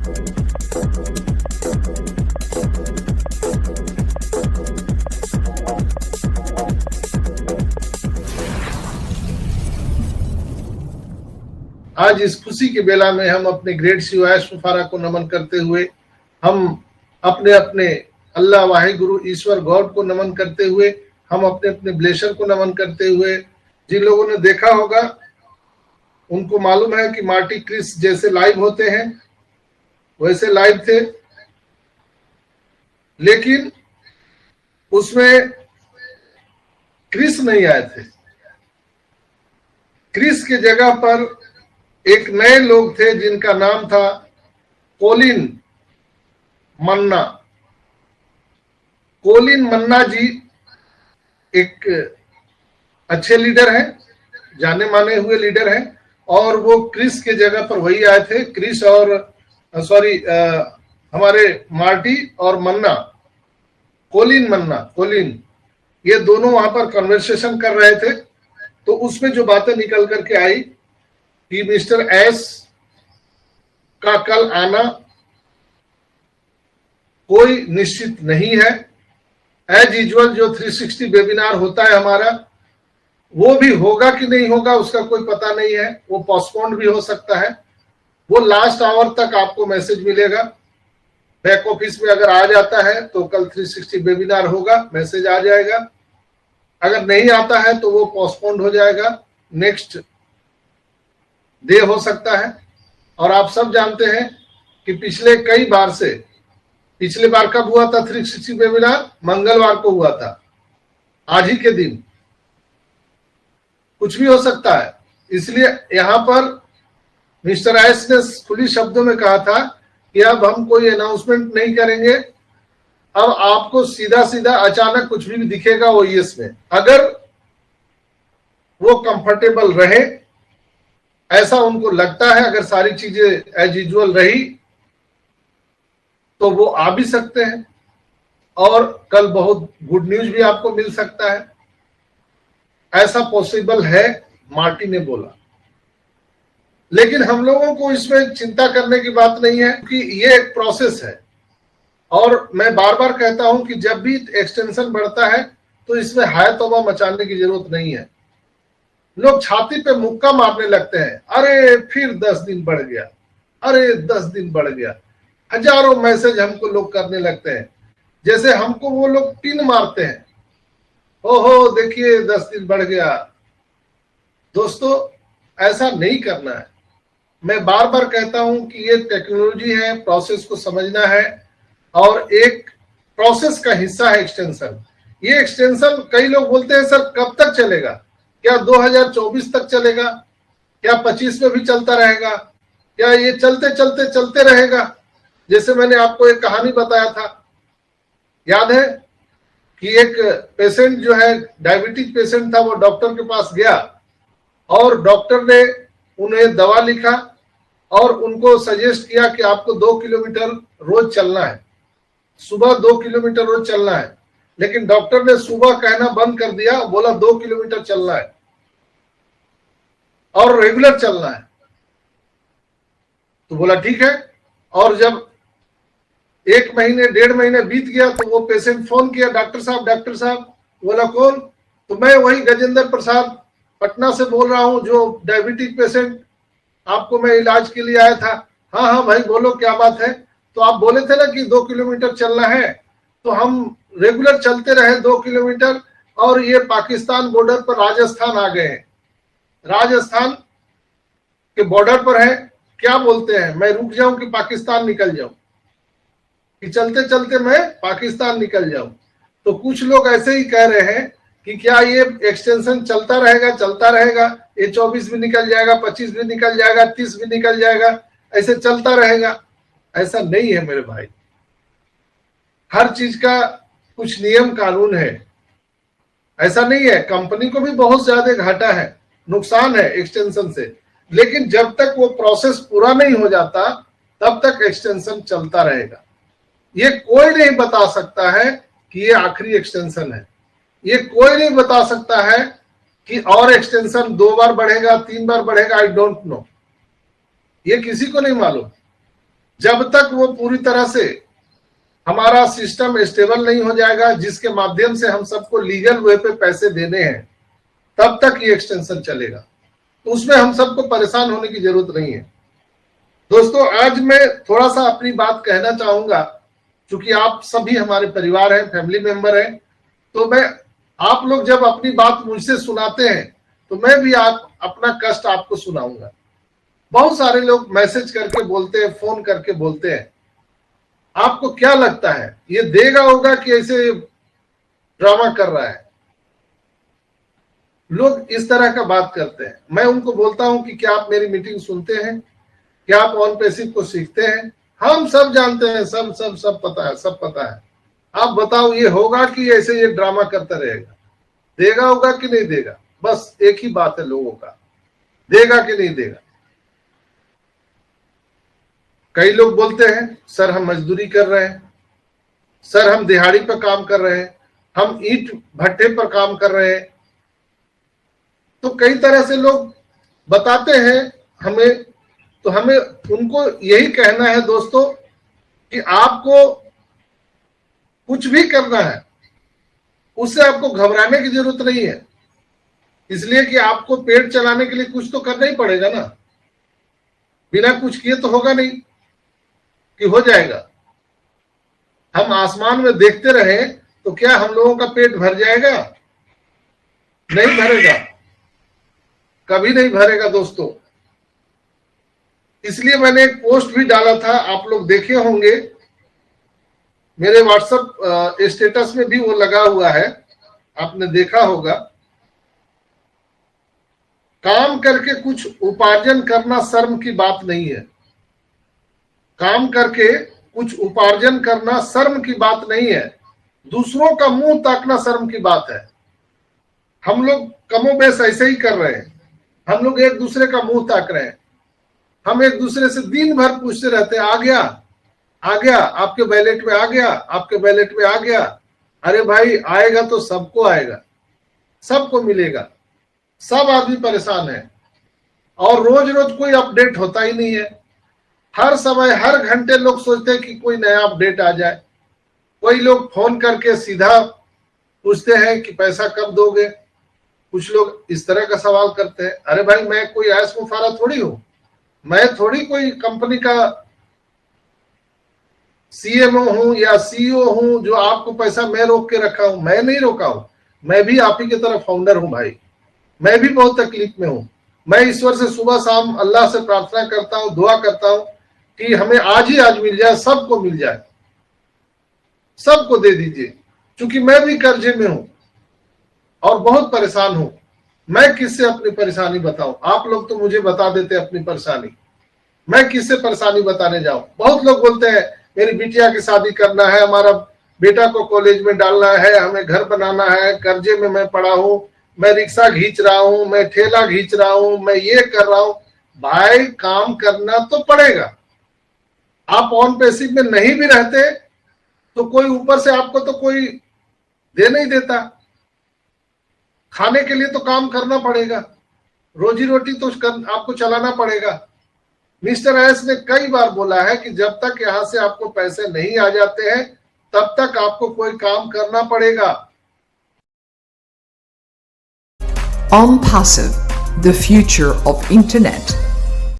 आज इस खुशी के बेला में हम अपने ग्रेट सीओएस मुफारा को नमन करते हुए, हम अपने अपने अल्लाह वाहिगुरु ईश्वर गॉड को नमन करते हुए, हम अपने अपने ब्लेशर को नमन करते हुए, जिन लोगों ने देखा होगा उनको मालूम है कि मार्टी क्रिस जैसे लाइव होते हैं वैसे लाइव थे, लेकिन उसमें क्रिस नहीं आए थे। क्रिस के जगह पर एक नए लोग थे जिनका नाम था कोलिन मन्ना। कोलिन मन्ना जी एक अच्छे लीडर हैं, जाने माने हुए लीडर हैं, और वो क्रिस के जगह पर वही आए थे। क्रिस और हमारे मार्टी और मन्ना, कोलिन मन्ना, कोलिन, ये दोनों वहां पर कन्वर्सेशन कर रहे थे। तो उसमें जो बातें निकल करके आई कि मिस्टर एस का कल आना कोई निश्चित नहीं है। एज यूजुअल जो 360 वेबिनार होता है हमारा, वो भी होगा कि नहीं होगा उसका कोई पता नहीं है, वो पोस्टपोन्ड भी हो सकता है। वो लास्ट आवर तक आपको मैसेज मिलेगा। बैक ऑफिस में अगर आ जाता है तो कल 360 वेबिनार होगा, मैसेज आ जाएगा। अगर नहीं आता है तो वो पोस्टपोन्ड हो जाएगा, नेक्स्ट डे हो सकता है। और आप सब जानते हैं कि पिछले कई बार से, पिछले बार कब हुआ था 360 वेबिनार? मंगलवार को हुआ था, आज ही के दिन। कुछ भी हो सकता है, इसलिए यहां पर मिस्टर एस ने खुली शब्दों में कहा था कि अब हम कोई अनाउंसमेंट नहीं करेंगे, अब आपको सीधा सीधा अचानक कुछ भी दिखेगा ओईएस में। अगर वो कंफर्टेबल रहे, ऐसा उनको लगता है, अगर सारी चीजें एज यूजुअल रही तो वो आ भी सकते हैं, और कल बहुत गुड न्यूज भी आपको मिल सकता है। ऐसा पॉसिबल है, मार्टी ने बोला। लेकिन हम लोगों को इसमें चिंता करने की बात नहीं है, क्योंकि ये एक प्रोसेस है। और मैं बार बार कहता हूं कि जब भी एक्सटेंशन बढ़ता है तो इसमें हाय तौबा मचाने की जरूरत नहीं है। लोग छाती पे मुक्का मारने लगते हैं, अरे फिर 10 दिन बढ़ गया, अरे 10 दिन बढ़ गया। हजारों मैसेज हमको लोग करने लगते हैं, जैसे हमको वो लोग पिन मारते हैं, ओहो देखिए 10 दिन बढ़ गया। दोस्तों, ऐसा नहीं करना है। मैं बार बार कहता हूं कि ये टेक्नोलॉजी है, प्रोसेस को समझना है, और एक प्रोसेस का हिस्सा है एक्सटेंशन। ये एक्सटेंशन कई लोग बोलते हैं सर कब तक चलेगा? क्या 2024 तक चलेगा? क्या 25 में भी चलता रहेगा? क्या ये चलते चलते चलते रहेगा? जैसे मैंने आपको एक कहानी बताया था, याद है कि एक पेशेंट जो है डायबिटिक पेशेंट था, वो डॉक्टर के पास गया और डॉक्टर ने उन्हें दवा लिखा और उनको सजेस्ट किया कि आपको 2 किलोमीटर रोज चलना है, सुबह 2 किलोमीटर रोज चलना है। लेकिन डॉक्टर ने सुबह कहना बंद कर दिया, बोला 2 किलोमीटर चलना है और रेगुलर चलना है। तो बोला ठीक है। और जब 1 महीने 1.5 महीने बीत गया तो वो पेशेंट फोन किया, डॉक्टर साहब, डॉक्टर साहब। बोला कौन? तो मैं वही गजेंद्र प्रसाद पटना से बोल रहा हूं, जो डायबिटिक पेशेंट, आपको मैं इलाज के लिए आया था। हाँ हाँ भाई बोलो क्या बात है? तो आप बोले थे ना कि 2 किलोमीटर चलना है, तो हम रेगुलर चलते रहे 2 किलोमीटर, और ये पाकिस्तान बॉर्डर पर राजस्थान आ गए हैं। राजस्थान के बॉर्डर पर है, क्या बोलते हैं, मैं रुक जाऊं कि पाकिस्तान निकल जाऊं, कि चलते चलते मैं पाकिस्तान निकल जाऊं? तो कुछ लोग ऐसे ही कह रहे हैं कि क्या ये एक्सटेंशन चलता रहेगा, चलता रहेगा, ये 24 भी निकल जाएगा, 25 भी निकल जाएगा, 30 भी निकल जाएगा, ऐसे चलता रहेगा। ऐसा नहीं है मेरे भाई। हर चीज का कुछ नियम कानून है। ऐसा नहीं है, कंपनी को भी बहुत ज्यादा घाटा है, नुकसान है एक्सटेंशन से, लेकिन जब तक वो प्रोसेस पूरा नहीं हो जाता तब तक एक्सटेंशन चलता रहेगा। ये कोई नहीं बता सकता है कि ये आखिरी एक्सटेंशन है। ये कोई नहीं बता सकता है कि और एक्सटेंशन 2 बार बढ़ेगा, 3 बार बढ़ेगा, आई डोंट नो। ये किसी को नहीं मालूम। जब तक वो पूरी तरह से हमारा सिस्टम स्टेबल नहीं हो जाएगा, जिसके माध्यम से हम सबको लीगल वे पे पैसे देने हैं, तब तक ये एक्सटेंशन चलेगा। तो उसमें हम सबको परेशान होने की जरूरत नहीं है। दोस्तों, आज मैं थोड़ा सा अपनी बात कहना चाहूंगा, क्योंकि आप सभी हमारे परिवार हैं, फैमिली मेंबर हैं, तो मैं आप लोग जब अपनी बात मुझसे सुनाते हैं तो मैं भी अपना कष्ट आपको सुनाऊंगा। बहुत सारे लोग मैसेज करके बोलते हैं, फोन करके बोलते हैं, आपको क्या लगता है ये देगा होगा कि ऐसे ड्रामा कर रहा है? लोग इस तरह का बात करते हैं। मैं उनको बोलता हूं कि क्या आप मेरी मीटिंग सुनते हैं? क्या आप ऑन पैसिव को सीखते हैं? हम सब जानते हैं, सब पता है, सब पता है। आप बताओ ये होगा कि ऐसे ये ड्रामा करता रहेगा? देगा होगा कि नहीं देगा? बस एक ही बात है लोगों का, देगा कि नहीं देगा। कई लोग बोलते हैं सर हम मजदूरी कर रहे हैं, सर हम दिहाड़ी पर काम कर रहे हैं, हम ईंट भट्टे पर काम कर रहे हैं। तो कई तरह से लोग बताते हैं हमें, तो हमें उनको यही कहना है दोस्तों कि आपको कुछ भी करना है उससे आपको घबराने की जरूरत नहीं है, इसलिए कि आपको पेट चलाने के लिए कुछ तो करना ही पड़ेगा ना। बिना कुछ किए तो होगा नहीं कि हो जाएगा। हम आसमान में देखते रहे तो क्या हम लोगों का पेट भर जाएगा? नहीं भरेगा, कभी नहीं भरेगा दोस्तों। इसलिए मैंने एक पोस्ट भी डाला था, आप लोग देखे होंगे, मेरे व्हाट्सएप स्टेटस में भी वो लगा हुआ है, आपने देखा होगा। काम करके कुछ उपार्जन करना शर्म की बात नहीं है। काम करके कुछ उपार्जन करना शर्म की बात नहीं है, दूसरों का मुंह ताकना शर्म की बात है। हम लोग कमोबेश ऐसे ही कर रहे हैं, हम लोग एक दूसरे का मुंह ताक रहे हैं। हम एक दूसरे से दिन भर पूछते रहते हैं, आ गया, आ गया, आपके बैलेट में आ गया, आपके बैलेट में आ गया। अरे भाई, आएगा तो सबको आएगा, सबको मिलेगा। सब आदमी परेशान है और रोज रोज कोई अपडेट होता ही नहीं है। हर समय हर घंटे लोग सोचते हैं कि कोई नया अपडेट आ जाए। कोई लोग फोन करके सीधा पूछते हैं कि पैसा कब दोगे। कुछ लोग इस तरह का सवाल करते हैं। अरे भाई, मैं कोई ऐश मुफारा थोड़ी हूं, मैं थोड़ी कोई कंपनी का सीएमओ हूं या सीईओ हूं जो आपको पैसा मैं रोक के रखा हूं। मैं नहीं रोका हूं, मैं भी आप ही की तरह फाउंडर हूं भाई। मैं भी बहुत तकलीफ में हूं। मैं ईश्वर से सुबह शाम अल्लाह से प्रार्थना करता हूं, दुआ करता हूं कि हमें आज ही आज मिल जाए, सबको मिल जाए, सबको दे दीजिए। क्योंकि मैं भी कर्जे में हूं और बहुत परेशान हूं। मैं किससे अपनी परेशानी बताऊं? आप लोग तो मुझे बता देते अपनी परेशानी, मैं किससे परेशानी बताने जाऊं? बहुत लोग बोलते हैं मेरी बिटिया की शादी करना है, हमारा बेटा को कॉलेज में डालना है, हमें घर बनाना है, कर्जे में मैं पड़ा हूं, मैं रिक्शा खींच रहा हूं, मैं ठेला खींच रहा हूं, मैं ये कर रहा हूं। भाई, काम करना तो पड़ेगा। आप ऑन पैसिव में नहीं भी रहते तो कोई ऊपर से आपको तो कोई दे नहीं देता। खाने के लिए तो काम करना पड़ेगा, रोजी रोटी तो आपको चलाना पड़ेगा। मिस्टर एस ने कई बार बोला है कि जब तक यहां से आपको पैसे नहीं आ जाते हैं तब तक आपको कोई काम करना पड़ेगा। OnPassive, the future of internet.